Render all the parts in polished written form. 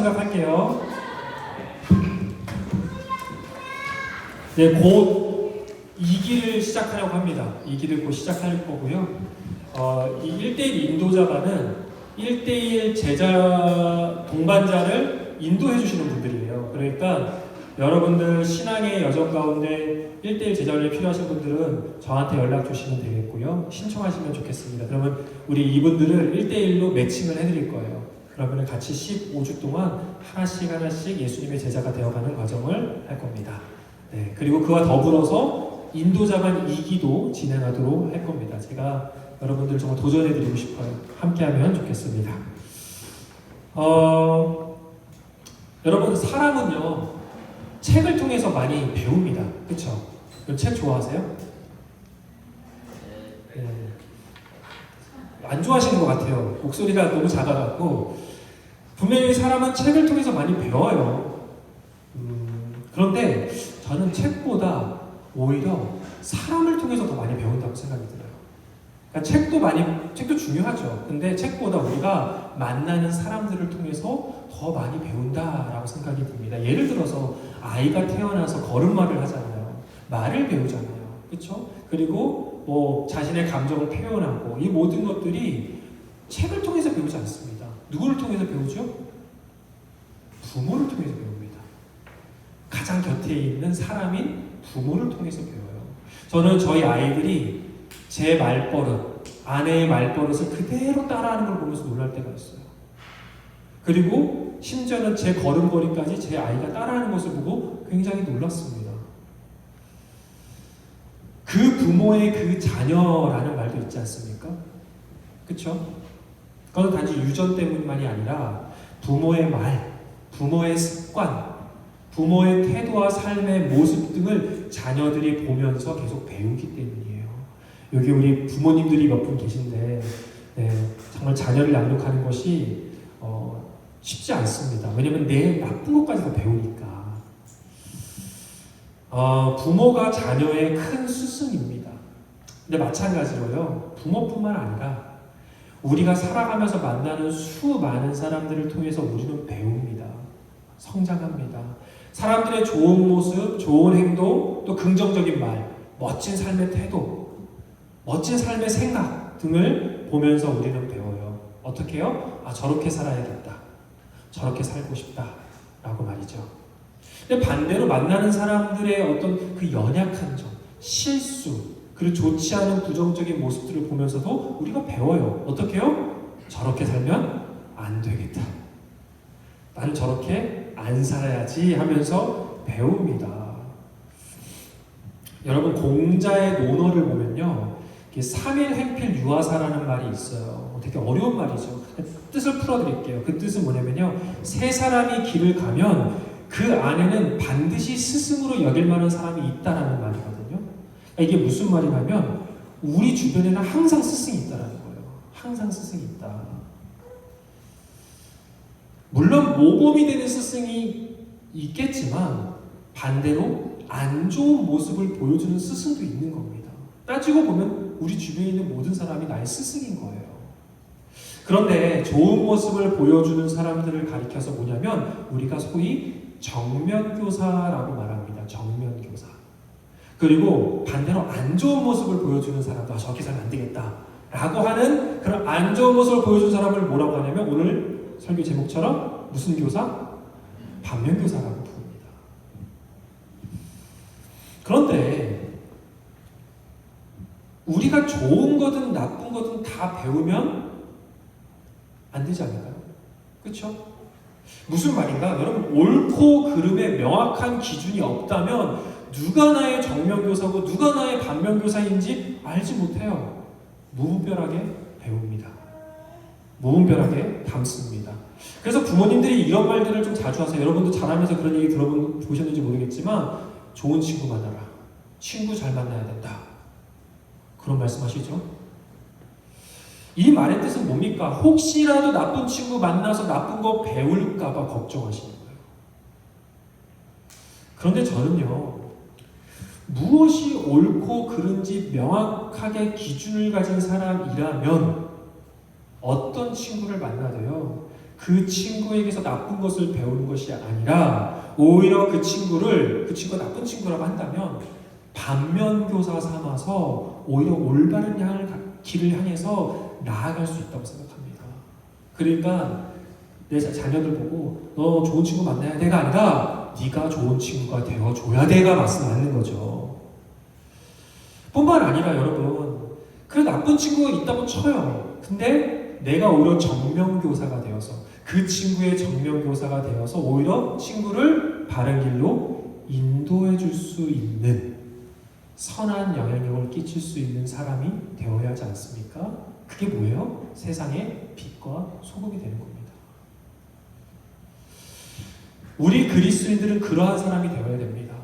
시작하도록 할게요. 네, 곧 2기를 시작하려고 합니다. 2기를 곧 시작할 거고요. 이 1대1 인도자반은 1대1 제자 동반자를 인도해 주시는 분들이에요. 그러니까 여러분들 신앙의 여정 가운데 1대1 제자를 필요하신 분들은 저한테 연락 주시면 되겠고요. 신청하시면 좋겠습니다. 그러면 우리 이분들을 1대1로 매칭을 해드릴 거예요. 그러면 같이 15주 동안 하나씩 예수님의 제자가 되어가는 과정을 할 겁니다. 네, 그리고 그와 더불어서 인도자반 2기도 진행하도록 할 겁니다. 제가 여러분들 정말 도전해드리고 싶어요. 함께하면 좋겠습니다. 여러분, 사람은요 책을 통해서 많이 배웁니다. 그렇죠? 책 좋아하세요? 네. 안 좋아하시는 것 같아요. 목소리가 너무 작아갖고. 분명히 사람은 책을 통해서 많이 배워요. 그런데 저는 책보다 오히려 사람을 통해서 더 많이 배운다고 생각이 들어요. 그러니까 책도 중요하죠. 근데 책보다 우리가 만나는 사람들을 통해서 더 많이 배운다라고 생각이 듭니다. 예를 들어서 아이가 태어나서 걸음마를 하잖아요. 말을 배우잖아요. 그렇죠? 그리고 뭐 자신의 감정을 표현하고 이 모든 것들이 책을 통해서 배우지 않습니다. 누구를 통해서 배우죠? 부모를 통해서 배웁니다. 가장 곁에 있는 사람인 부모를 통해서 배워요. 저는 저희 아이들이 제 말버릇, 아내의 말버릇을 그대로 따라하는 걸 보면서 놀랄 때가 있어요. 그리고 심지어는 제 걸음걸이까지 제 아이가 따라하는 것을 보고 굉장히 놀랐습니다. 그 부모의 그 자녀라는 말도 있지 않습니까? 그렇죠? 그건 단지 유전 때문만이 아니라 부모의 말, 부모의 습관, 부모의 태도와 삶의 모습 등을 자녀들이 보면서 계속 배우기 때문이에요. 여기 우리 부모님들이 몇 분 계신데 정말 자녀를 양육하는 것이 쉽지 않습니다. 왜냐면 내 나쁜 것까지 다 배우니까. 부모가 자녀의 큰 스승입니다. 근데 마찬가지로요, 부모뿐만 아니라 우리가 살아가면서 만나는 수많은 사람들을 통해서 우리는 배웁니다. 성장합니다. 사람들의 좋은 모습, 좋은 행동, 또 긍정적인 말, 멋진 삶의 태도, 멋진 삶의 생각 등을 보면서 우리는 배워요. 어떻게 해요? 저렇게 살아야겠다. 저렇게 살고 싶다. 라고 말이죠. 근데 반대로 만나는 사람들의 어떤 그 연약한 점, 실수, 그리고 좋지 않은 부정적인 모습들을 보면서도 우리가 배워요. 어떻게 해요? 저렇게 살면 안 되겠다. 난 저렇게 안 살아야지 하면서 배웁니다. 여러분, 공자의 논어를 보면요, 3일 행필 유아사라는 말이 있어요. 되게 어려운 말이죠. 뜻을 풀어드릴게요. 그 뜻은 뭐냐면요, 세 사람이 길을 가면 그 안에는 반드시 스승으로 여길 만한 사람이 있다라는 말이거든요. 이게 무슨 말이냐면 우리 주변에는 항상 스승이 있다라는 거예요. 항상 스승이 있다. 물론 모범이 되는 스승이 있겠지만 반대로 안 좋은 모습을 보여주는 스승도 있는 겁니다. 따지고 보면 우리 주변에 있는 모든 사람이 나의 스승인 거예요. 그런데 좋은 모습을 보여주는 사람들을 가리켜서 뭐냐면 우리가 소위 정면교사라고 말합니다. 정면교사. 그리고 반대로 안 좋은 모습을 보여주는 사람도 저렇게 살면 안 되겠다 라고 하는 그런 안 좋은 모습을 보여주는 사람을 뭐라고 하냐면 오늘 설교 제목처럼 무슨 교사? 반면교사라고 부릅니다. 그런데 우리가 좋은 거든 나쁜 거든 다 배우면 안 되지 않을까요? 그렇죠? 무슨 말인가? 여러분, 옳고 그름의 명확한 기준이 없다면 누가 나의 정면교사고 누가 나의 반면교사인지 알지 못해요. 무분별하게 배웁니다. 무분별하게 담습니다. 그래서 부모님들이 이런 말들을 좀 자주 하세요. 여러분도 자라면서 그런 얘기 들어보셨는지 모르겠지만 좋은 친구 만나라. 친구 잘 만나야 된다. 그런 말씀하시죠? 이 말의 뜻은 뭡니까? 혹시라도 나쁜 친구 만나서 나쁜 거 배울까봐 걱정하시는 거예요. 그런데 저는요, 무엇이 옳고 그른지 명확하게 기준을 가진 사람이라면 어떤 친구를 만나도요, 그 친구에게서 나쁜 것을 배우는 것이 아니라 오히려 그 친구가 나쁜 친구라고 한다면 반면교사 삼아서 오히려 올바른 길을 향해서 나아갈 수 있다고 생각합니다. 그러니까 내 자녀들 보고 너 좋은 친구 만나야 돼가 아니라 네가 좋은 친구가 되어줘야 돼가 맞는 거죠. 뿐만 아니라 여러분, 그 나쁜 친구가 있다고 쳐요. 근데 내가 오히려 정면교사가 되어서 그 친구의 정면교사가 되어서 오히려 친구를 바른 길로 인도해 줄 수 있는 선한 영향력을 끼칠 수 있는 사람이 되어야 하지 않습니까? 그게 뭐예요? 세상의 빛과 소금이 되는 겁니다. 우리 그리스도인들은 그러한 사람이 되어야 됩니다.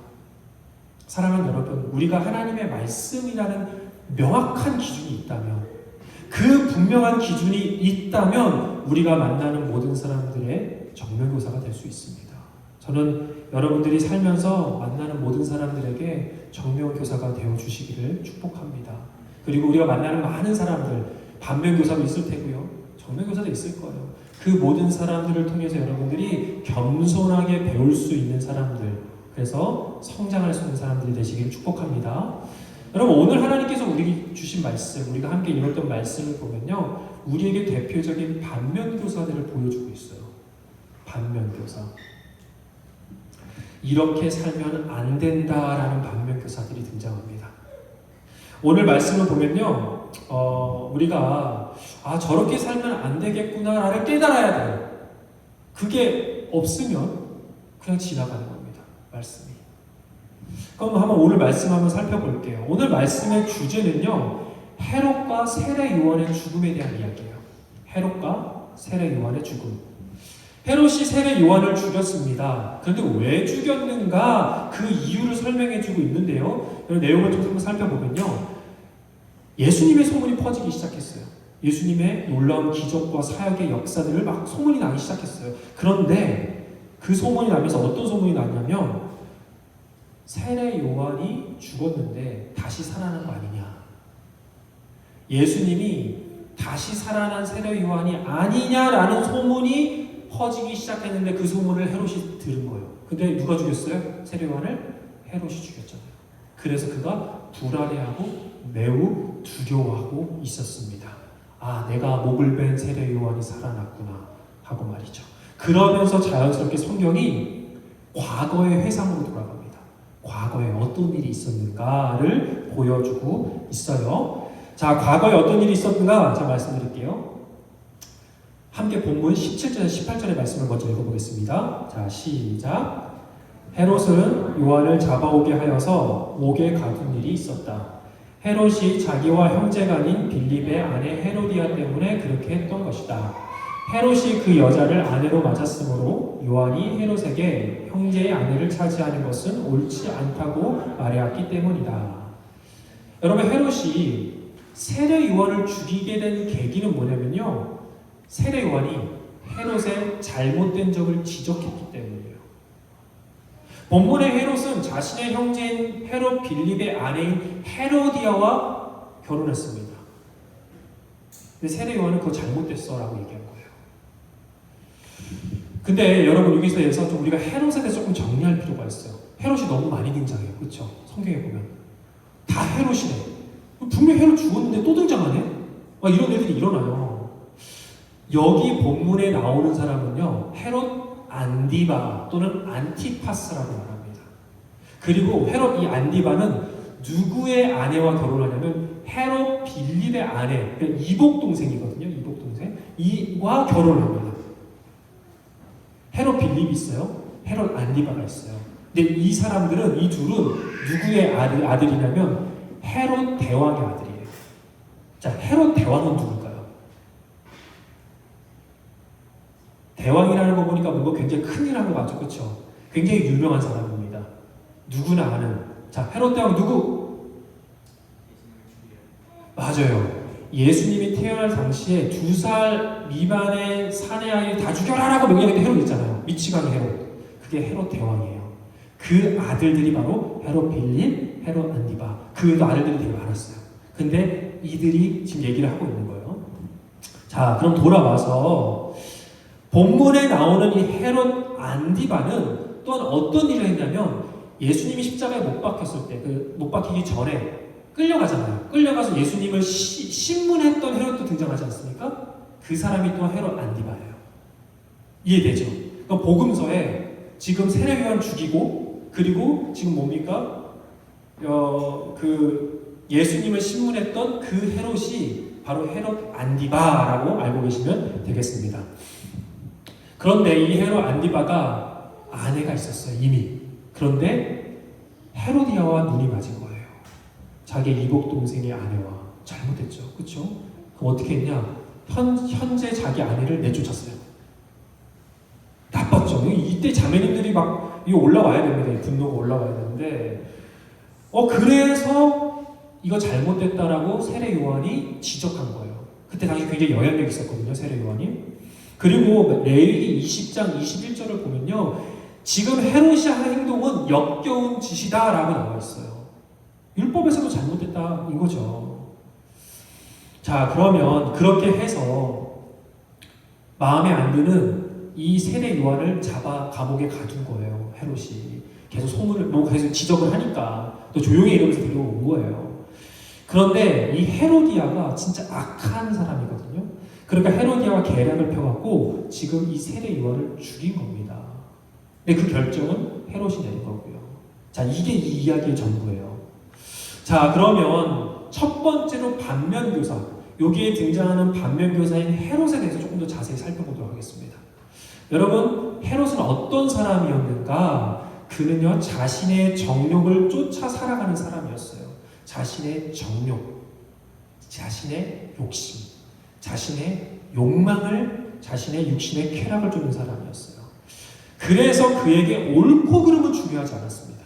사랑하는 여러분, 우리가 하나님의 말씀이라는 명확한 기준이 있다면, 그 분명한 기준이 있다면 우리가 만나는 모든 사람들의 정면교사가 될 수 있습니다. 저는 여러분들이 살면서 만나는 모든 사람들에게 정면교사가 되어주시기를 축복합니다. 그리고 우리가 만나는 많은 사람들, 반면교사도 있을 테고요, 정면교사도 있을 거예요. 그 모든 사람들을 통해서 여러분들이 겸손하게 배울 수 있는 사람들, 그래서 성장할 수 있는 사람들이 되시기를 축복합니다. 여러분, 오늘 하나님께서 우리에게 주신 말씀, 우리가 함께 읽었던 말씀을 보면요, 우리에게 대표적인 반면교사들을 보여주고 있어요. 반면교사. 이렇게 살면 안 된다라는 반면교사들이 등장합니다. 오늘 말씀을 보면요, 우리가 저렇게 살면 안 되겠구나를 깨달아야 돼요. 그게 없으면 그냥 지나가는 겁니다. 말씀이. 그럼 한번 오늘 말씀 한번 살펴볼게요. 오늘 말씀의 주제는요, 헤롯과 세례 요한의 죽음에 대한 이야기예요. 헤롯과 세례 요한의 죽음. 헤롯이 세례 요한을 죽였습니다. 그런데 왜 죽였는가? 그 이유를 설명해주고 있는데요. 내용을 좀 한번 살펴보면요, 예수님의 소문이 퍼지기 시작했어요. 예수님의 놀라운 기적과 사역의 역사들을 막 소문이 나기 시작했어요. 그런데 그 소문이 나면서 어떤 소문이 났냐면, 세례 요한이 죽었는데 다시 살아난 거 아니냐, 예수님이 다시 살아난 세례 요한이 아니냐라는 소문이 퍼지기 시작했는데, 그 소문을 헤롯이 들은 거예요. 근데 누가 죽였어요? 세례 요한을? 헤롯이 죽였잖아요. 그래서 그가 불안해하고 매우 두려워하고 있었습니다. 내가 목을 벤 세례 요한이 살아났구나 하고 말이죠. 그러면서 자연스럽게 성경이 과거의 회상으로 돌아갑니다. 과거에 어떤 일이 있었는가를 보여주고 있어요. 자, 과거에 어떤 일이 있었는가? 제가 말씀드릴게요. 함께 본문 17절, 18절의 말씀을 먼저 읽어보겠습니다. 자, 시작. 헤롯은 요한을 잡아오게 하여서 옥에 가둔 일이 있었다. 헤롯이 자기와 형제가 아닌 빌립의 아내 헤로디아 때문에 그렇게 했던 것이다. 헤롯이 그 여자를 아내로 맞았으므로 요한이 헤롯에게 형제의 아내를 차지하는 것은 옳지 않다고 말해왔기 때문이다. 여러분, 헤롯이 세례 요한을 죽이게 된 계기는 뭐냐면요, 세례 요한이 헤롯의 잘못된 적을 지적했기 때문이에요. 본문의 헤롯은 자신의 형제인 헤롯 빌립의 아내인 헤로디아와 결혼했습니다. 근데 세례 요한은 그거 잘못됐어 라고 얘기한 거예요. 근데 여러분, 여기서 좀 우리가 헤롯에 대해서 조금 정리할 필요가 있어요. 헤롯이 너무 많이 등장해요. 그렇죠? 성경에 보면 다 헤롯이래. 분명히 헤롯 죽었는데 또 등장하네? 이런 애들이 일어나요. 여기 본문에 나오는 사람은요, 헤롯 안디바 또는 안티파스라고 말합니다. 그리고 헤롯 이 안디바는 누구의 아내와 결혼하냐면 헤롯 빌립의 아내, 그러니까 이복 동생이거든요. 이복 동생 이와 결혼합니다. 헤롯 빌립이 있어요. 헤롯 안디바가 있어요. 근데 이 사람들은, 이 둘은 누구의 아들이냐면 헤롯 대왕의 아들이에요. 자, 헤롯 대왕은 누굴까요? 대왕이라는 거 보니까 뭔가 굉장히 큰일한 거 맞죠? 그렇죠? 굉장히 유명한 사람입니다. 누구나 아는. 자, 헤롯 대왕 누구? 맞아요. 예수님이 태어날 당시에 2살 미만의 사내 아이를 다 죽여라라고 명령했던 헤롯 있잖아요. 미치광이 헤롯. 그게 헤롯 대왕이에요. 그 아들들이 바로 헤롯 빌립, 헤롯 안디바. 그 아들들이 되게 많았어요. 근데 이들이 지금 얘기를 하고 있는 거예요. 자, 그럼 돌아와서 본문에 나오는 이 헤롯 안디바는 또한 어떤 일을 했냐면 예수님이 십자가에 못 박혔을 때, 못 박히기 전에 끌려가잖아요. 끌려가서 예수님을 신문했던 헤롯도 등장하지 않습니까? 그 사람이 또한 헤롯 안디바예요. 이해되죠? 그러니까 복음서에 지금 세례요한 죽이고 그리고 지금 뭡니까? 그 예수님을 신문했던 그 헤롯이 바로 헤롯 안디바라고 알고 계시면 되겠습니다. 그런데 이 헤롯 안디바가 아내가 있었어요, 이미. 그런데 헤로디아와 눈이 맞은 거예요. 자기 이복 동생의 아내와. 잘못했죠, 그렇죠? 그럼 어떻게 했냐? 현재 자기 아내를 내쫓았어요. 나빴죠. 이때 자매님들이 막 이거 올라와야 됩니다. 분노가 올라와야 되는데, 그래서 이거 잘못됐다라고 세례 요한이 지적한 거예요. 그때 당시 굉장히 영향력이 있었거든요, 세례 요한이. 그리고 레위기 20장 21절을 보면요, 지금 헤롯이 한 행동은 역겨운 짓이다라고 나와 있어요. 율법에서도 잘못됐다인 거죠. 자, 그러면 그렇게 해서 마음에 안 드는 이 세례 요한을 잡아 감옥에 가둔 거예요. 헤롯이 계속 소문을 계속 지적을 하니까 또 조용히 이러면서 데려온 거예요. 그런데 이 헤로디아가 진짜 악한 사람이거든요. 그러니까 헤로디아가 계략을 펴갖고 지금 이 세례 요한을 죽인 겁니다. 근데 그 결정은 헤롯이 내린 거고요. 자, 이게 이 이야기의 전부예요. 자, 그러면 첫 번째로 반면교사, 여기에 등장하는 반면교사인 헤롯에 대해서 조금 더 자세히 살펴보도록 하겠습니다. 여러분, 헤롯은 어떤 사람이었는가? 그는요, 자신의 정욕을 쫓아 살아가는 사람이었어요. 자신의 정욕, 자신의 욕심, 자신의 욕망을, 자신의 육신의 쾌락을 쫓는 사람이었어요. 그래서 그에게 옳고 그름은 중요하지 않았습니다.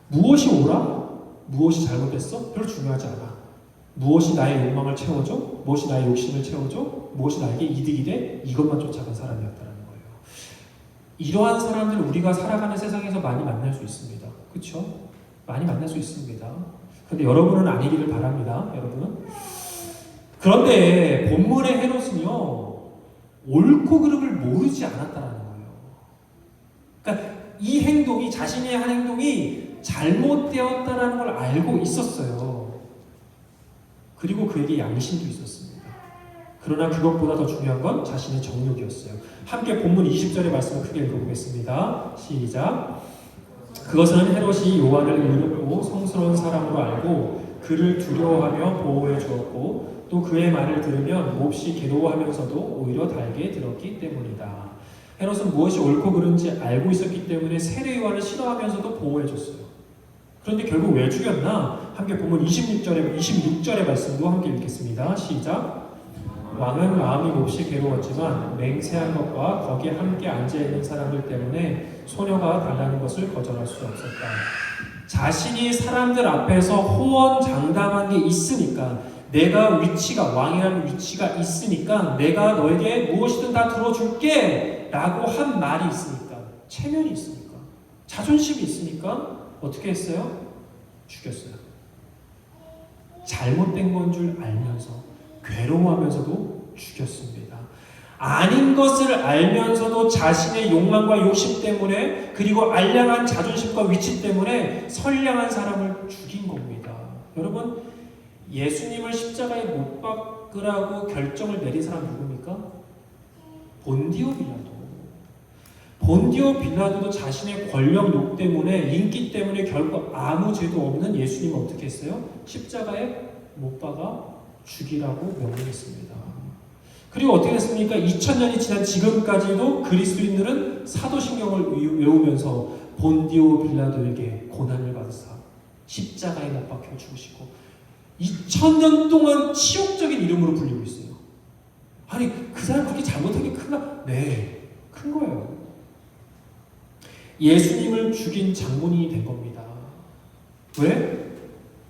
무엇이 옳아? 무엇이 잘못됐어? 별로 중요하지 않아. 무엇이 나의 욕망을 채워줘? 무엇이 나의 욕심을 채워줘? 무엇이 나에게 이득이 돼? 이것만 쫓아간 사람이었다는 거예요. 이러한 사람들을 우리가 살아가는 세상에서 많이 만날 수 있습니다. 그렇죠? 많이 만날 수 있습니다. 그런데 여러분은 아니기를 바랍니다. 여러분은. 그런데 본문의 헤롯은요, 옳고 그름을 모르지 않았다는 거예요. 그러니까 이 행동이, 자신의 한 행동이 잘못되었다는 걸 알고 있었어요. 그리고 그에게 양심도 있었습니다. 그러나 그것보다 더 중요한 건 자신의 정욕이었어요. 함께 본문 20절의 말씀을 크게 읽어보겠습니다. 시작. 그것은 헤롯이 요한을 의롭고 성스러운 사람으로 알고 그를 두려워하며 보호해 주었고 또 그의 말을 들으면 몹시 괴로워하면서도 오히려 달게 들었기 때문이다. 헤롯은 무엇이 옳고 그른지 알고 있었기 때문에 세례 요한을 싫어하면서도 보호해 줬어요. 그런데 결국 왜 죽였나? 함께 본문 26절의 말씀도 함께 읽겠습니다. 시작. 왕은 마음이 몹시 괴로웠지만 맹세한 것과 거기에 함께 앉아있는 사람들 때문에 소녀가 달라는 것을 거절할 수 없었다. 자신이 사람들 앞에서 호언장담한 게 있으니까, 내가 왕이라는 위치가 있으니까 내가 너에게 무엇이든 다 들어줄게 라고 한 말이 있으니까, 체면이 있으니까, 자존심이 있으니까 어떻게 했어요? 죽였어요. 잘못된 건 줄 알면서, 괴로워하면서도 죽였습니다. 아닌 것을 알면서도 자신의 욕망과 욕심 때문에, 그리고 알량한 자존심과 위치 때문에 선량한 사람을 죽인 겁니다. 여러분, 예수님을 십자가에 못 박으라고 결정을 내린 사람 누굽니까? 본디오 빌라도. 본디오 빌라도도 자신의 권력욕 때문에, 인기 때문에 결국 아무 죄도 없는 예수님을 어떻게 했어요? 십자가에 못 박아 죽이라고 명령했습니다. 그리고 어떻게 됐습니까? 2000년이 지난 지금까지도 그리스도인들은 사도신경을 외우면서 본디오 빌라도에게 고난을 받으사 십자가에 못 박혀 죽으시고 2000년 동안 치욕적인 이름으로 불리고 있어요. 아니, 그 사람 그렇게 잘못한 게 큰가? 네, 큰 거예요. 예수님을 죽인 장본인이 된 겁니다. 왜?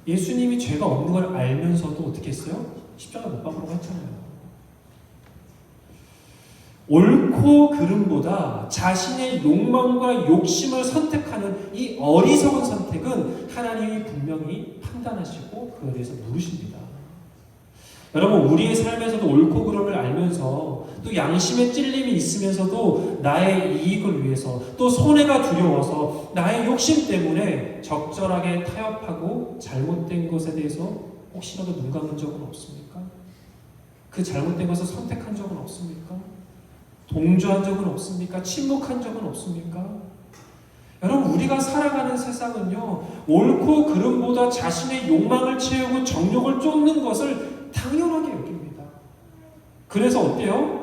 예수님이 죄가 없는 걸 알면서도 어떻게 했어요? 십자가 못 박으라고 했잖아요. 옳고 그름보다 자신의 욕망과 욕심을 선택하는 이 어리석은 선택은 하나님이 분명히 판단하시고 그에 대해서 물으십니다. 여러분, 우리의 삶에서도 옳고 그름을 알면서 또 양심의 찔림이 있으면서도 나의 이익을 위해서, 또 손해가 두려워서 나의 욕심 때문에 적절하게 타협하고 잘못된 것에 대해서 혹시라도 눈 감은 적은 없습니까? 그 잘못된 것을 선택한 적은 없습니까? 동조한 적은 없습니까? 침묵한 적은 없습니까? 여러분, 우리가 살아가는 세상은요, 옳고 그름보다 자신의 욕망을 채우고 정욕을 쫓는 것을 당연하게 여깁니다. 그래서 어때요?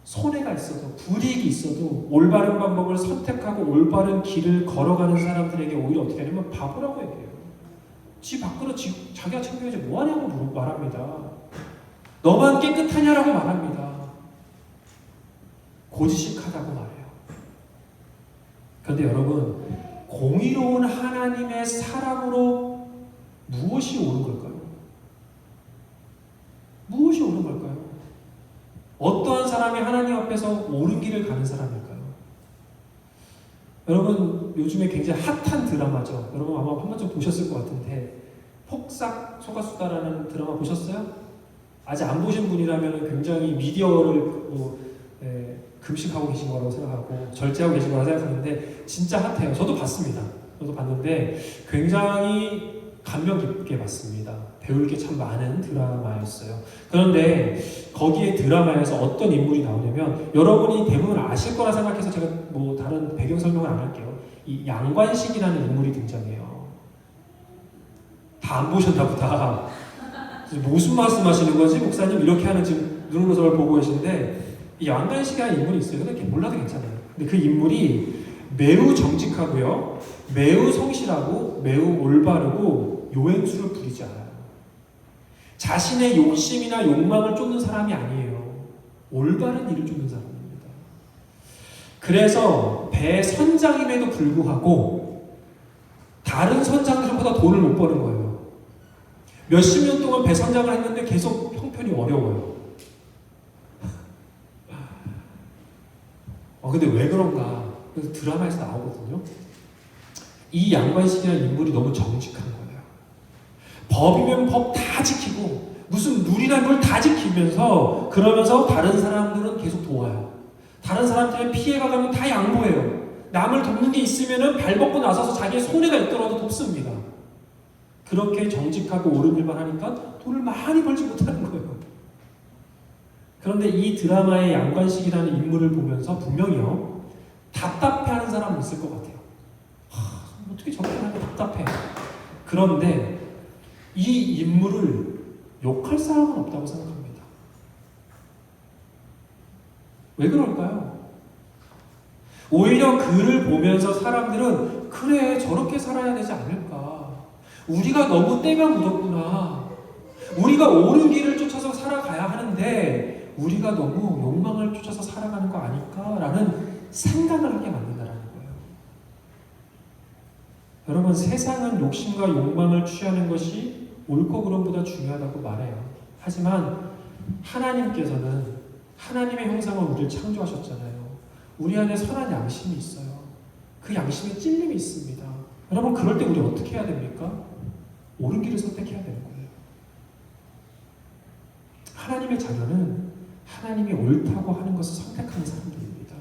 손해가 있어도, 불이익이 있어도 올바른 방법을 선택하고 올바른 길을 걸어가는 사람들에게 오히려 어떻게 하냐면 바보라고 얘기해요. 지 밖으로 자기가 챙겨야지 뭐하냐고 말합니다. 너만 깨끗하냐라고 말합니다. 고지식하다고 말해요. 그런데 여러분, 공의로운 하나님의 사랑으로 무엇이 옳은 걸까요? 무엇이 옳은 걸까요? 어떠한 사람이 하나님 앞에서 옳은 길을 가는 사람일까요? 여러분, 요즘에 굉장히 핫한 드라마죠. 여러분 아마 한 번쯤 보셨을 것 같은데, 폭삭 속았수다라는 드라마 보셨어요? 아직 안 보신 분이라면 굉장히 미디어를 금식하고 계신 거라고 생각하고 절제하고 계신 거라고 생각하는데 진짜 핫해요. 저도 봤습니다. 저도 봤는데 굉장히 감명 깊게 봤습니다. 배울 게 참 많은 드라마였어요. 그런데 거기에 드라마에서 어떤 인물이 나오냐면, 여러분이 대부분 아실 거라 생각해서 제가 뭐 다른 배경 설명을 안 할게요. 이 양관식이라는 인물이 등장해요. 다 안 보셨나 보다. 무슨 말씀하시는 거지 목사님? 이렇게 하는 지금 눈으로 저를 보고 계시는데, 이 양관식이라는 인물이 있어요. 근데 몰라도 괜찮아요. 근데 그 인물이 매우 정직하고요, 매우 성실하고 매우 올바르고 요행수를 부리지 않아요. 자신의 욕심이나 욕망을 쫓는 사람이 아니에요. 올바른 일을 쫓는 사람입니다. 그래서 배 선장임에도 불구하고 다른 선장들보다 돈을 못 버는 거예요. 몇십 년 동안 배 선장을 했는데 계속 형편이 어려워요. 근데 왜 그런가? 그래서 드라마에서 나오거든요. 이 양관식이라는 인물이 너무 정직한 거예요. 법이면 법 다 지키고 무슨 룰이란 걸 다 지키면서, 그러면서 다른 사람들은 계속 도와요. 다른 사람들의 피해가 가면 다 양보해요. 남을 돕는 게 있으면 발 벗고 나서서 자기의 손해가 있더라도 돕습니다. 그렇게 정직하고 옳은 일만 하니까 돈을 많이 벌지 못하는 거예요. 그런데 이 드라마의 양관식이라는 인물을 보면서 분명히요, 답답해하는 사람은 있을 것 같아요. 어떻게 저렇게 하면 답답해. 그런데 이 인물을 욕할 사람은 없다고 생각합니다. 왜 그럴까요? 오히려 그를 보면서 사람들은 그래, 저렇게 살아야 되지 않을까. 우리가 너무 때가 묻었구나. 우리가 옳은 길을 쫓아서 살아가야 하는데 우리가 너무 욕망을 쫓아서 살아가는 거 아닐까라는 생각을 하게 만든다는 거예요. 여러분, 세상은 욕심과 욕망을 취하는 것이 옳고 그름보다 중요하다고 말해요. 하지만 하나님께서는 하나님의 형상으로 우리를 창조하셨잖아요. 우리 안에 선한 양심이 있어요. 그 양심에 찔림이 있습니다. 여러분, 그럴 때 우리 어떻게 해야 됩니까? 옳은 길을 선택해야 되는 거예요. 하나님의 자녀는 하나님이 옳다고 하는 것을 선택하는 사람들입니다.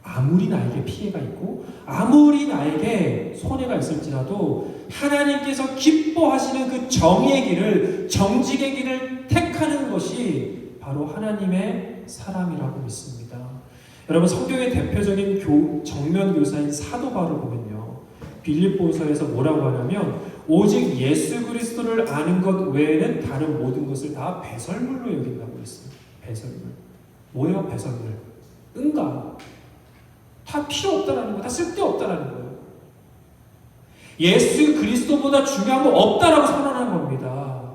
아무리 나에게 피해가 있고 아무리 나에게 손해가 있을지라도 하나님께서 기뻐하시는 그 정의의 길을, 정직의 길을 택하는 것이 바로 하나님의 사람이라고 믿습니다. 여러분, 성경의 대표적인 정면 교사인 사도 바울을 보면요, 빌립보서에서 뭐라고 하냐면, 오직 예수 그리스도를 아는 것 외에는 다른 모든 것을 다 배설물로 여긴다고 했어요. 배설물. 뭐예요, 배설물? 은가. 다 필요 없다라는 거, 다 쓸데없다라는 거예요. 예수 그리스도보다 중요한 거 없다라고 선언하는 겁니다.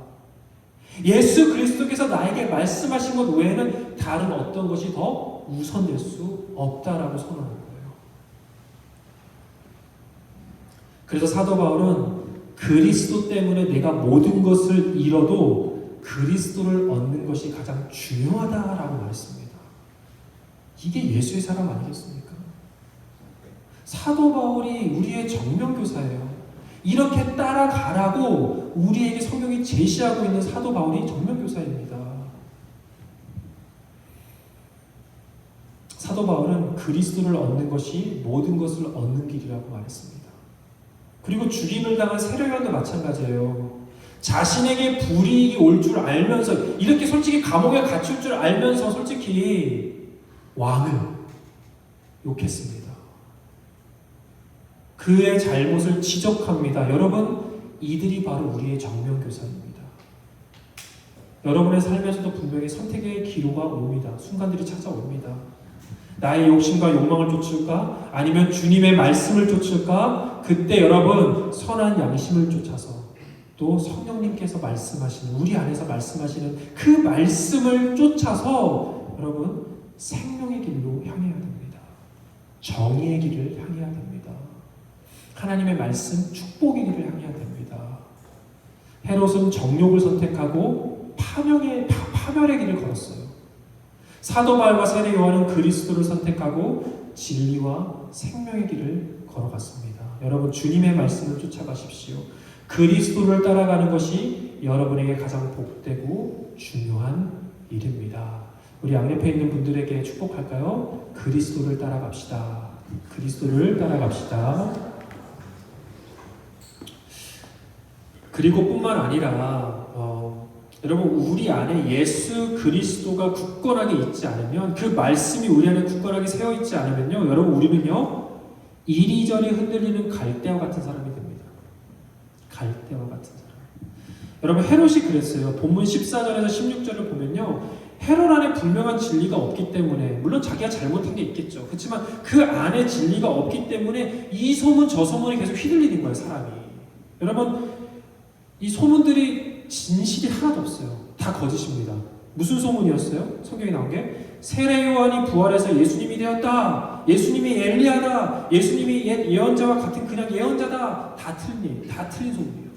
예수 그리스도께서 나에게 말씀하신 것 외에는 다른 어떤 것이 더 우선될 수 없다라고 선언하는 거예요. 그래서 사도 바울은 그리스도 때문에 내가 모든 것을 잃어도 그리스도를 얻는 것이 가장 중요하다라고 말했습니다. 이게 예수의 사람 아니겠습니까? 사도 바울이 우리의 정면교사예요. 이렇게 따라가라고 우리에게 성경이 제시하고 있는 사도 바울이 정면교사입니다. 사도 바울은 그리스도를 얻는 것이 모든 것을 얻는 길이라고 말했습니다. 그리고 죽임을 당한 세례요한도 마찬가지예요. 자신에게 불이익이 올 줄 알면서, 이렇게 솔직히 감옥에 갇힐 줄 알면서 솔직히 왕을 욕했습니다. 그의 잘못을 지적합니다. 여러분, 이들이 바로 우리의 정면교사입니다. 여러분의 삶에서도 분명히 선택의 기로가 옵니다. 순간들이 찾아옵니다. 나의 욕심과 욕망을 쫓을까? 아니면 주님의 말씀을 쫓을까? 그때 여러분, 선한 양심을 쫓아서 또 성령님께서 말씀하시는, 우리 안에서 말씀하시는 그 말씀을 쫓아서 여러분, 생명의 길로 향해야 됩니다. 정의의 길을 향해야 됩니다. 하나님의 말씀, 축복의 길을 향해야 됩니다. 헤롯은 정욕을 선택하고 파멸의 길을 걸었어요. 사도 바울과 세례 요한은 그리스도를 선택하고 진리와 생명의 길을 걸어갔습니다. 여러분, 주님의 말씀을 쫓아가십시오. 그리스도를 따라가는 것이 여러분에게 가장 복되고 중요한 일입니다. 우리 양옆에 있는 분들에게 축복할까요? 그리스도를 따라갑시다. 그리스도를 따라갑시다. 그리고 뿐만 아니라 여러분, 우리 안에 예수 그리스도가 굳건하게 있지 않으면, 그 말씀이 우리 안에 굳건하게 세어 있지 않으면요, 여러분, 우리는요 이리저리 흔들리는 갈대와 같은 사람이 됩니다. 갈대와 같은 사람. 여러분, 헤롯이 그랬어요. 본문 14절에서 16절을 보면요, 헤롯 안에 분명한 진리가 없기 때문에, 물론 자기가 잘못한 게 있겠죠. 그렇지만 그 안에 진리가 없기 때문에 이 소문 저 소문이 계속 휘둘리는 거예요, 사람이. 여러분, 이 소문들이 진실이 하나도 없어요. 다 거짓입니다. 무슨 소문이었어요? 성경에 나온 게 세례 요한이 부활해서 예수님이 되었다. 예수님이 엘리야다. 예수님이 옛 예언자와 같은 그냥 예언자다. 다 틀린 소문이에요.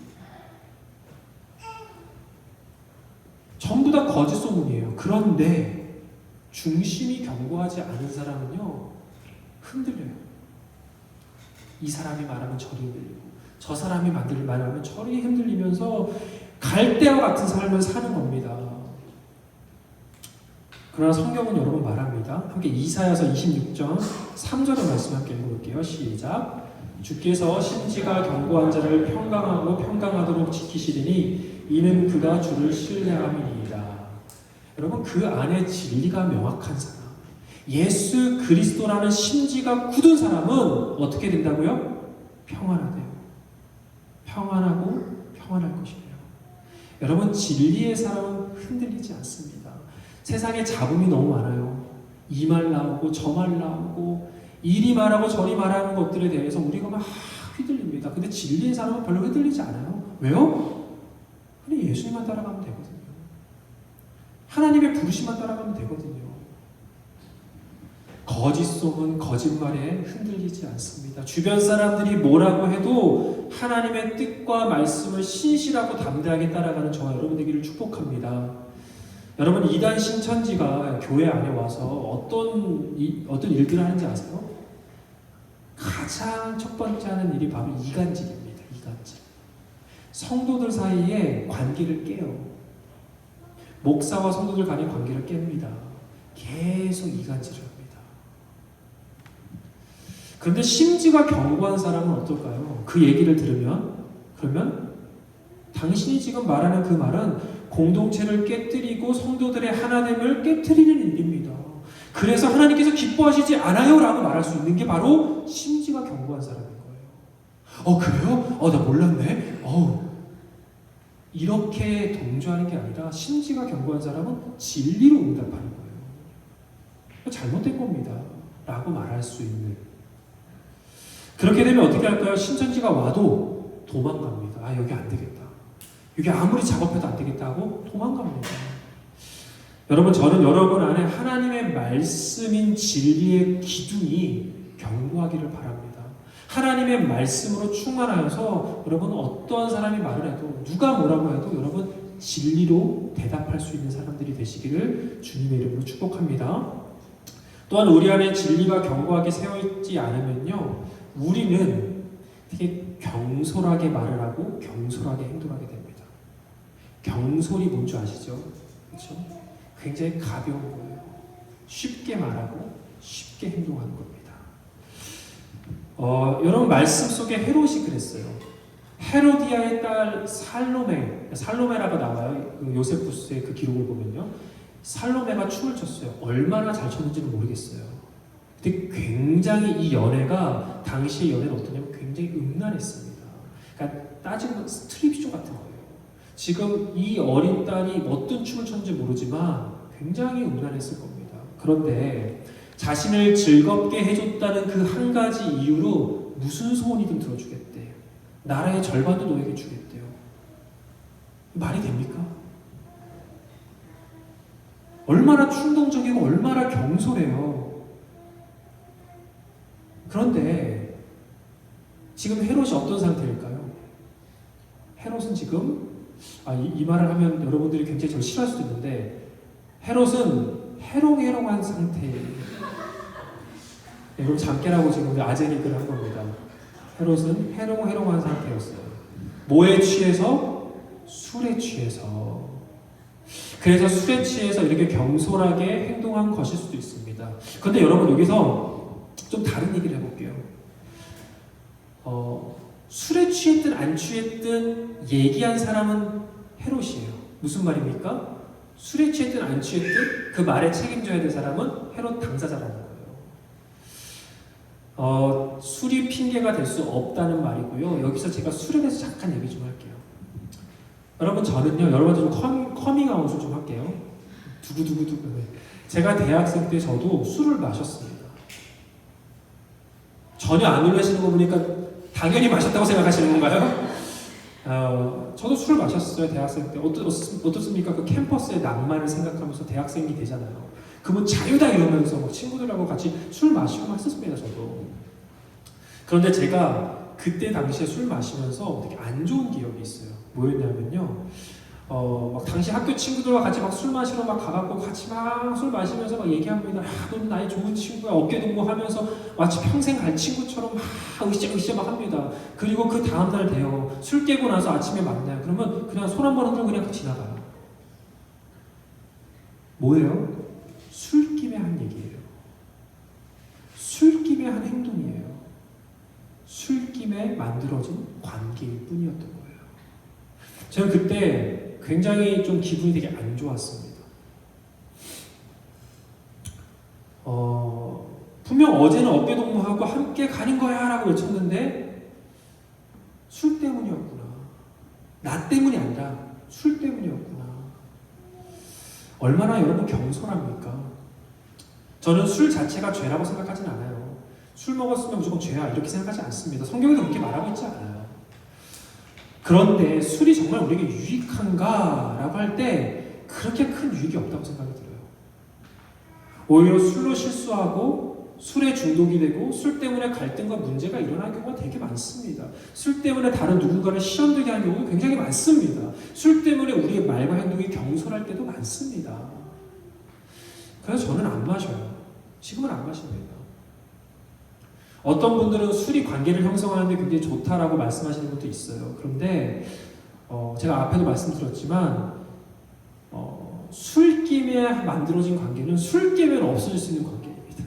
전부 다 거짓 소문이에요. 그런데 중심이 견고하지 않은 사람은요, 흔들려요. 이 사람이 말하면 저리 흔들리고, 저 사람이 말하면 저리 흔들리면서 갈대와 같은 삶을 사는 겁니다. 그러나 성경은 여러분 말합니다. 함께 이사야서 26장 3절의 말씀 함께 읽어볼게요. 시작. 주께서 심지가 견고한 자를 평강하도록 지키시리니 이는 그가 주를 신뢰함이니이다. 여러분, 그 안에 진리가 명확한 사람, 예수 그리스도라는 심지가 굳은 사람은 어떻게 된다고요? 평안하대요. 평안하고 평안할 것이에요. 여러분, 진리의 사람은 흔들리지 않습니다. 세상에 잡음이 너무 많아요. 이 말 나오고 저 말 나오고 이리 말하고 저리 말하는 것들에 대해서 우리가 막 휘둘립니다. 근데 진리의 사람은 별로 흔들리지 않아요. 왜요? 그냥 예수님만 따라가면 되거든요. 하나님의 부르심만 따라가면 되거든요. 거짓 소문, 거짓말에 흔들리지 않습니다. 주변 사람들이 뭐라고 해도 하나님의 뜻과 말씀을 신실하고 담대하게 따라가는 저와 여러분 되기를 축복합니다. 여러분, 이단 신천지가 교회 안에 와서 어떤 일들을 하는지 아세요? 가장 첫 번째 하는 일이 바로 이간질입니다. 이간질. 성도들 사이에 관계를 깨요. 목사와 성도들 간의 관계를 깹니다. 계속 이간질을 합니다. 그런데 심지가 견고한 사람은 어떨까요? 그 얘기를 들으면, 그러면 당신이 지금 말하는 그 말은 공동체를 깨뜨리고 성도들의 하나됨을 깨뜨리는 일입니다. 그래서 하나님께서 기뻐하시지 않아요 라고 말할 수 있는 게 바로 심지가 견고한 사람인 거예요. 그래요? 나 몰랐네. 이렇게 동조하는 게 아니라 심지가 견고한 사람은 진리로 응답하는 거예요. 잘못된 겁니다 라고 말할 수 있는. 그렇게 되면 어떻게 할까요? 신천지가 와도 도망갑니다. 여기 안 되겠다. 여기 아무리 작업해도 안 되겠다 하고 도망갑니다. 여러분, 저는 여러분 안에 하나님의 말씀인 진리의 기둥이 견고하기를 바랍니다. 하나님의 말씀으로 충만하여서 여러분 어떠한 사람이 말을 해도, 누가 뭐라고 해도 여러분 진리로 대답할 수 있는 사람들이 되시기를 주님의 이름으로 축복합니다. 또한 우리 안에 진리가 견고하게 세워있지 않으면요, 우리는 되게 경솔하게 말을 하고 경솔하게 행동하게 됩니다. 경솔이 뭔지 아시죠? 그렇죠? 굉장히 가벼운 거예요. 쉽게 말하고 쉽게 행동하는 겁니다. 여러분 말씀 속에 헤롯이 그랬어요. 헤로디아의 딸 살로메라고 나와요. 그 요세푸스의 그 기록을 보면요. 살로메가 춤을 췄어요. 얼마나 잘 췄는지는 모르겠어요. 근데 굉장히 이 연애가 당시의 연애는 어떠냐면 굉장히 음란했습니다. 그러니까 따지면 스트립쇼 같은 거예요. 지금 이 어린 딸이 어떤 춤을 췄는지 모르지만 굉장히 음란했을 겁니다. 그런데 자신을 즐겁게 해줬다는 그 한 가지 이유로 무슨 소원이든 들어주겠대. 나라의 절반도 너에게 주겠대요. 말이 됩니까? 얼마나 충동적이고 얼마나 경솔해요. 그런데 지금 헤롯이 어떤 상태일까요? 헤롯은 지금 이 말을 하면 여러분들이 굉장히 저를 싫어할 수도 있는데 헤롯은 해롱해롱한 상태예요. 여러분 잠깨라고 지금 우리 아재 개그를 한 겁니다. 헤롯은 해롱해롱한 상태였어요. 뭐에 취해서? 술에 취해서. 그래서 술에 취해서 이렇게 경솔하게 행동한 것일 수도 있습니다. 그런데 여러분 여기서 좀 다른 얘기를 해볼게요. 술에 취했든 안 취했든 얘기한 사람은 헤롯이에요. 무슨 말입니까? 술에 취했든 안 취했든 그 말에 책임져야 될 사람은 헤롯 당사자라는 거예요. 술이 핑계가 될 수 없다는 말이고요. 여기서 제가 술에 대해서 잠깐 얘기 좀 할게요. 여러분 저는요, 여러분들 좀 커밍아웃을 좀 할게요. 두구두구두구. 제가 대학생 때 저도 술을 마셨습니다. 전혀 안 놀라시는 거 보니까 당연히 마셨다고 생각하시는 건가요? 저도 술을 마셨어요, 대학생 때. 어떻습니까? 그 캠퍼스의 낭만을 생각하면서 대학생이 되잖아요. 그러면 자유다 이러면서 막 친구들하고 같이 술 마시고 했었습니다, 저도. 그런데 제가 그때 당시에 술 마시면서 되게 안 좋은 기억이 있어요. 뭐였냐면요. 막 당시 학교 친구들과 같이 막 술 마시러 막 가갖고 같이 막 술 마시면서 막 얘기합니다. 넌 나의 좋은 친구야. 어깨동무하면서 마치 평생 갈 친구처럼 막 으쌰으쌰 막 합니다. 그리고 그 다음날 돼요. 술 깨고 나서 아침에 만나요. 그러면 그냥 손 한 번 흔들고 그냥 지나가요. 뭐예요? 술김에 한 얘기예요. 술김에 한 행동이에요. 술김에 만들어진 관계일 뿐이었던 거예요. 저는 그때 굉장히 좀 기분이 되게 안 좋았습니다. 분명 어제는 어깨동무하고 함께 가는 거야 라고 외쳤는데 술 때문이었구나. 나 때문이 아니라 술 때문이었구나. 얼마나 여러분 경솔합니까? 저는 술 자체가 죄라고 생각하진 않아요. 술 먹었으면 무조건 죄야 이렇게 생각하지 않습니다. 성경에도 그렇게 말하고 있지 않아요. 그런데 술이 정말 우리에게 유익한가? 라고 할 때 그렇게 큰 유익이 없다고 생각이 들어요. 오히려 술로 실수하고 술에 중독이 되고 술 때문에 갈등과 문제가 일어나는 경우가 되게 많습니다. 술 때문에 다른 누군가를 시험들게 하는 경우도 굉장히 많습니다. 술 때문에 우리의 말과 행동이 경솔할 때도 많습니다. 그래서 저는 안 마셔요. 지금은 안 마십니다. 어떤 분들은 술이 관계를 형성하는데 굉장히 좋다라고 말씀하시는 것도 있어요. 그런데 제가 앞에도 말씀드렸지만 술김에 만들어진 관계는 술김에는 없어질 수 있는 관계입니다.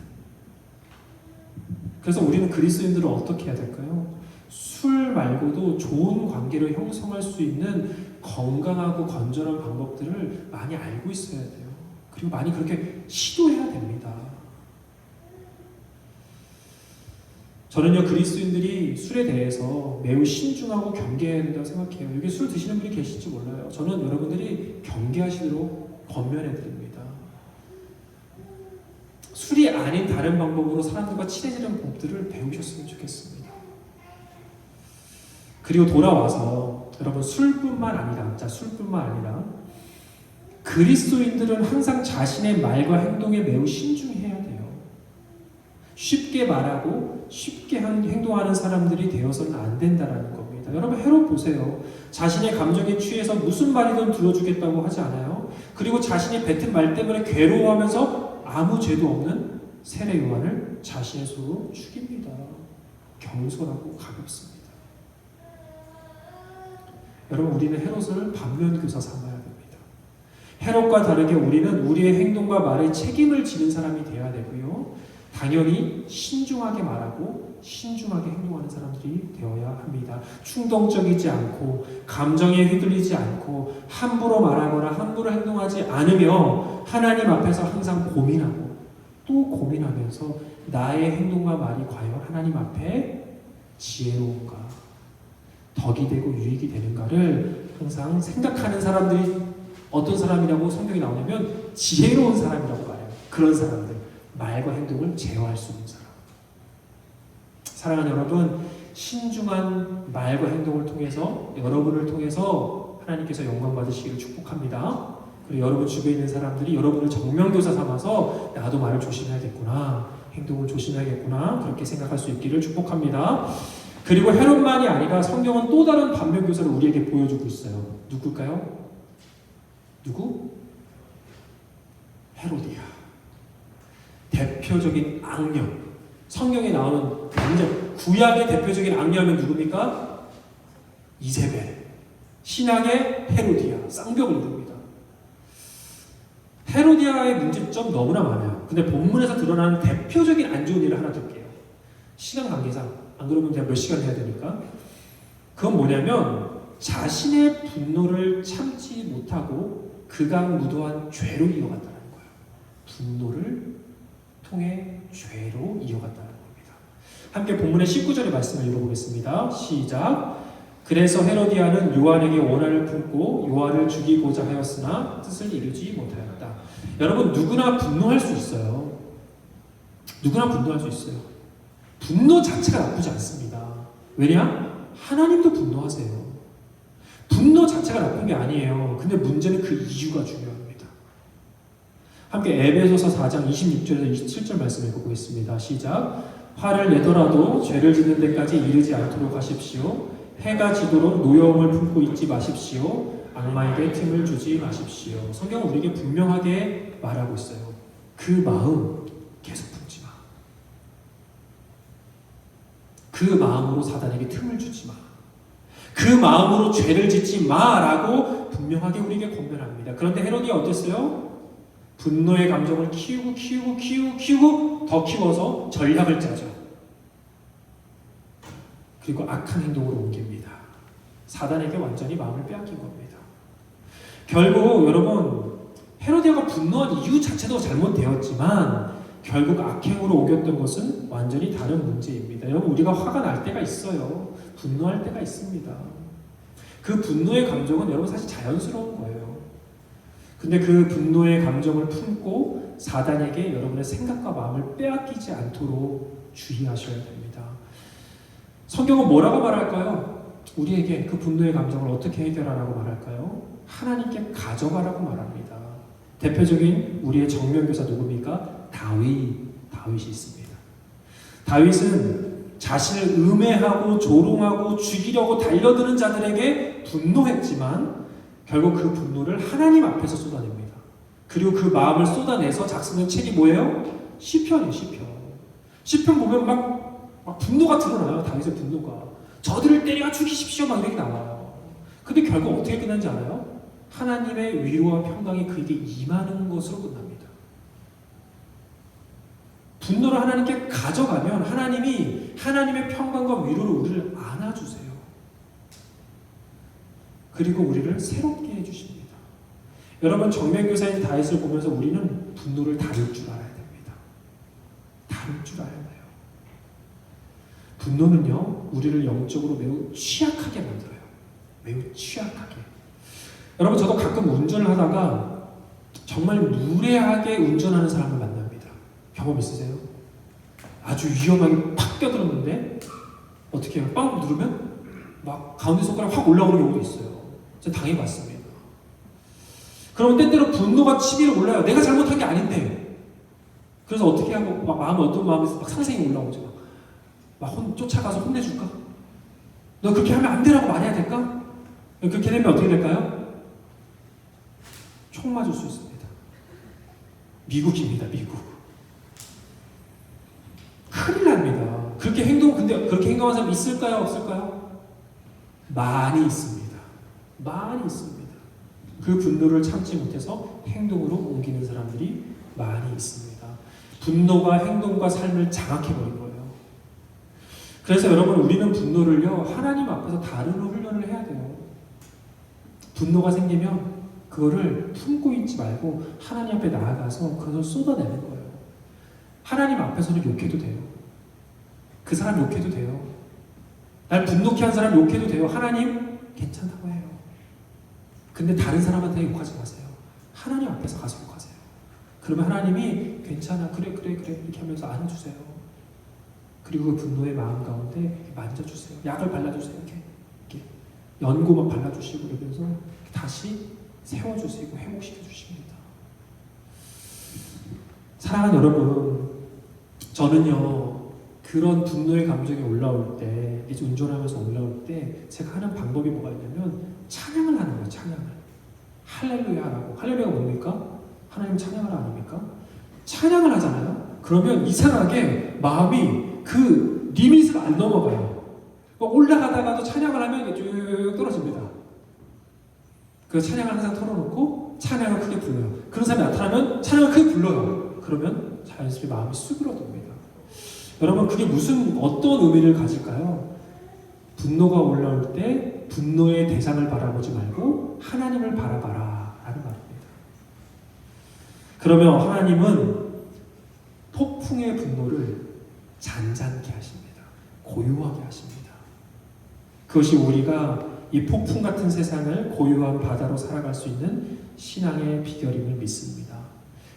그래서 우리는 그리스도인들은 어떻게 해야 될까요? 술 말고도 좋은 관계를 형성할 수 있는 건강하고 건전한 방법들을 많이 알고 있어야 돼요. 그리고 많이 그렇게 시도해야 됩니다. 저는요, 그리스도인들이 술에 대해서 매우 신중하고 경계해야 된다고 생각해요. 여기 술 드시는 분이 계실지 몰라요. 저는 여러분들이 경계하시도록 권면해 드립니다. 술이 아닌 다른 방법으로 사람들과 친해지는 법들을 배우셨으면 좋겠습니다. 그리고 돌아와서 여러분 술뿐만 아니라 그리스도인들은 항상 자신의 말과 행동에 매우 신중해야 돼요. 쉽게 말하고 쉽게 행동하는 사람들이 되어서는 안 된다는 겁니다. 여러분 헤롯 보세요. 자신의 감정에 취해서 무슨 말이든 들어주겠다고 하지 않아요. 그리고 자신이 뱉은 말 때문에 괴로워하면서 아무 죄도 없는 세례 요한을 자신의 손으로 죽입니다. 경솔하고 가볍습니다. 여러분 우리는 헤롯을 반면교사 삼아야 됩니다. 헤롯과 다르게 우리는 우리의 행동과 말에 책임을 지는 사람이 되어야 되고요. 당연히 신중하게 말하고 신중하게 행동하는 사람들이 되어야 합니다. 충동적이지 않고 감정에 휘둘리지 않고 함부로 말하거나 함부로 행동하지 않으며 하나님 앞에서 항상 고민하고 또 고민하면서 나의 행동과 말이 과연 하나님 앞에 지혜로운가, 덕이 되고 유익이 되는가를 항상 생각하는 사람들이 어떤 사람이라고 성경이 나오냐면 지혜로운 사람이라고 말해요. 그런 사람들, 말과 행동을 제어할 수 있는 사람. 사랑하는 여러분, 신중한 말과 행동을 통해서 여러분을 통해서 하나님께서 영광 받으시기를 축복합니다. 그리고 여러분 주변에 있는 사람들이 여러분을 정면교사 삼아서 나도 말을 조심해야겠구나, 행동을 조심해야겠구나, 그렇게 생각할 수 있기를 축복합니다. 그리고 헤롯만이 아니라 성경은 또 다른 반면교사를 우리에게 보여주고 있어요. 누굴까요? 누구? 헤로디아. 대표적인 악녀. 성경에 나오는 완전 구약의 대표적인 악녀는 누굽니까? 이세벨. 신약의 헤로디아. 쌍벽을 이룹니다. 헤로디아의 문제점 너무나 많아요. 근데 본문에서 드러나는 대표적인 안 좋은 일을 하나 들게요. 시간 관계상. 안 그러면 제가 몇 시간 해야 되니까. 그건 뭐냐면 자신의 분노를 참지 못하고 극악무도한 죄로 이어갔다는 거예요. 분노를 통해 죄로 이어갔다는 겁니다. 함께 본문의 19절의 말씀을 읽어보겠습니다. 시작. 그래서 헤로디아는 요한에게 원한을 품고 요한을 죽이고자 하였으나 뜻을 이루지 못하였다. 여러분, 누구나 분노할 수 있어요. 누구나 분노할 수 있어요. 분노 자체가 나쁘지 않습니다. 왜냐? 하나님도 분노하세요. 분노 자체가 나쁜 게 아니에요. 근데 문제는 그 이유가 중요합니다. 함께 에베소서 4장 26절에서 27절 말씀 읽어보겠습니다. 시작. 화를 내더라도 죄를 짓는 데까지 이르지 않도록 하십시오. 해가 지도록 노여움을 품고 있지 마십시오. 악마에게 틈을 주지 마십시오. 성경은 우리에게 분명하게 말하고 있어요. 그 마음 계속 품지 마. 그 마음으로 사단에게 틈을 주지 마. 그 마음으로 죄를 짓지 마라고 분명하게 우리에게 권면합니다. 그런데 헤로디가 어땠어요? 분노의 감정을 키우고 더 키워서 전략을 짜죠. 그리고 악한 행동으로 옮깁니다. 사단에게 완전히 마음을 빼앗긴 겁니다. 결국 여러분, 헤로디아가 분노한 이유 자체도 잘못되었지만 결국 악행으로 옮겼던 것은 완전히 다른 문제입니다. 여러분, 우리가 화가 날 때가 있어요. 분노할 때가 있습니다. 그 분노의 감정은 여러분 사실 자연스러운 거예요. 근데 그 분노의 감정을 품고 사단에게 여러분의 생각과 마음을 빼앗기지 않도록 주의하셔야 됩니다. 성경은 뭐라고 말할까요? 우리에게 그 분노의 감정을 어떻게 해결하라고 말할까요? 하나님께 가져가라고 말합니다. 대표적인 우리의 정면교사 누굽니까? 다윗이 있습니다. 다윗은 자신을 음해하고 조롱하고 죽이려고 달려드는 자들에게 분노했지만 결국 그 분노를 하나님 앞에서 쏟아냅니다. 그리고 그 마음을 쏟아내서 작성한 책이 뭐예요? 시편이에요. 시편 보면 막 분노가 드러나요. 다윗의 분노가. 저들을 때려 죽이십시오 막 이렇게 나와요. 근데 결국 어떻게 끝난지 알아요? 하나님의 위로와 평강이 그에게 임하는 것으로 끝납니다. 분노를 하나님께 가져가면 하나님이 하나님의 평강과 위로를 우리를 안아주세요. 그리고 우리를 새롭게 해주십니다. 여러분, 정면교사인 다윗을 보면서 우리는 분노를 다룰 줄 알아야 됩니다. 다룰 줄 알아야 돼요. 분노는요, 우리를 영적으로 매우 취약하게 만들어요. 매우 취약하게. 여러분, 저도 가끔 운전을 하다가 정말 무례하게 운전하는 사람을 만납니다. 경험 있으세요? 아주 위험하게 팍 껴들었는데 어떻게 해요? 빵 누르면 막 가운데 손가락 확 올라오는 경우도 있어요. 제가 당해봤습니다. 그러면 때때로 분노가 치밀어 올라요. 내가 잘못한 게 아닌데. 그래서 어떻게 하고 막 어떤 마음에서 막 상생이 올라오죠. 막 쫓아가서 혼내줄까? 너 그렇게 하면 안 되라고 말해야 될까? 그렇게 되면 어떻게 될까요? 총 맞을 수 있습니다. 미국입니다. 미국. 큰일 납니다. 그렇게 행동한 사람 있을까요? 없을까요? 많이 있습니다. 많이 있습니다. 그 분노를 참지 못해서 행동으로 옮기는 사람들이 많이 있습니다. 분노가 행동과 삶을 장악해버린 거예요. 그래서 여러분, 우리는 분노를요, 하나님 앞에서 다루는 훈련을 해야 돼요. 분노가 생기면 그거를 품고 있지 말고 하나님 앞에 나아가서 그것을 쏟아내는 거예요. 하나님 앞에서는 욕해도 돼요. 그 사람 욕해도 돼요. 날 분노케 한 사람 욕해도 돼요. 하나님 괜찮다고 해요. 근데 다른 사람한테 욕하지 마세요. 하나님 앞에서 가서 욕하세요. 그러면 하나님이 괜찮아, 그래 이렇게 하면서 안아주세요. 그리고 그 분노의 마음 가운데 만져주세요. 약을 발라주세요. 이렇게 연고 막 발라주시고 그러면서 다시 세워주시고 회복시켜 주십니다. 사랑하는 여러분, 저는요, 그런 분노의 감정이 올라올 때, 이제 운전하면서 올라올 때 제가 하는 방법이 뭐가 있냐면 찬양을 하는 거예요. 찬양을. 할렐루야라고. 할렐루야가 뭡니까? 하나님 찬양하라 아닙니까? 찬양을 하잖아요. 그러면 이상하게 마음이 그 리밋을 안 넘어가요. 올라가다가도 찬양을 하면 이게 쭉 떨어집니다. 그 찬양을 항상 털어놓고 찬양을 크게 불러요. 그런 사람이 나타나면 찬양을 크게 불러요. 그러면 자연스레 마음이 수그러듭니다. 여러분, 그게 어떤 의미를 가질까요? 분노가 올라올 때 분노의 대상을 바라보지 말고 하나님을 바라봐라 라는 말입니다. 그러면 하나님은 폭풍의 분노를 잔잔케 하십니다. 고요하게 하십니다. 그것이 우리가 이 폭풍 같은 세상을 고요한 바다로 살아갈 수 있는 신앙의 비결임을 믿습니다.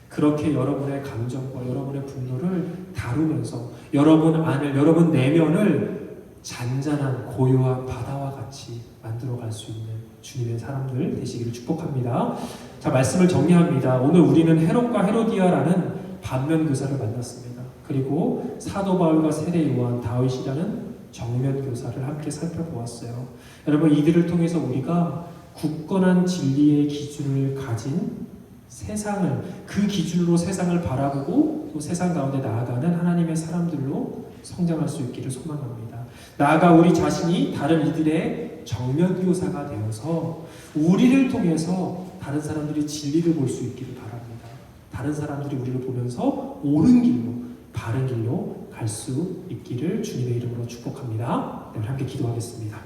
그렇게 여러분의 감정과 여러분의 분노를 다루면서 여러분 내면을 잔잔한 고요한 바다와 같이 만들어갈 수 있는 주님의 사람들 되시기를 축복합니다. 자, 말씀을 정리합니다. 오늘 우리는 헤롯과 헤로디아라는 반면 교사를 만났습니다. 그리고 사도 바울과 세례 요한, 다윗이라는 정면 교사를 함께 살펴보았어요. 여러분, 이들을 통해서 우리가 굳건한 진리의 기준을 가진 세상을, 그 기준으로 세상을 바라보고 또 세상 가운데 나아가는 하나님의 사람들로 성장할 수 있기를 소망합니다. 나아가 우리 자신이 다른 이들의 정면교사가 되어서 우리를 통해서 다른 사람들이 진리를 볼 수 있기를 바랍니다. 다른 사람들이 우리를 보면서 옳은 길로, 바른 길로 갈 수 있기를 주님의 이름으로 축복합니다. 네, 함께 기도하겠습니다.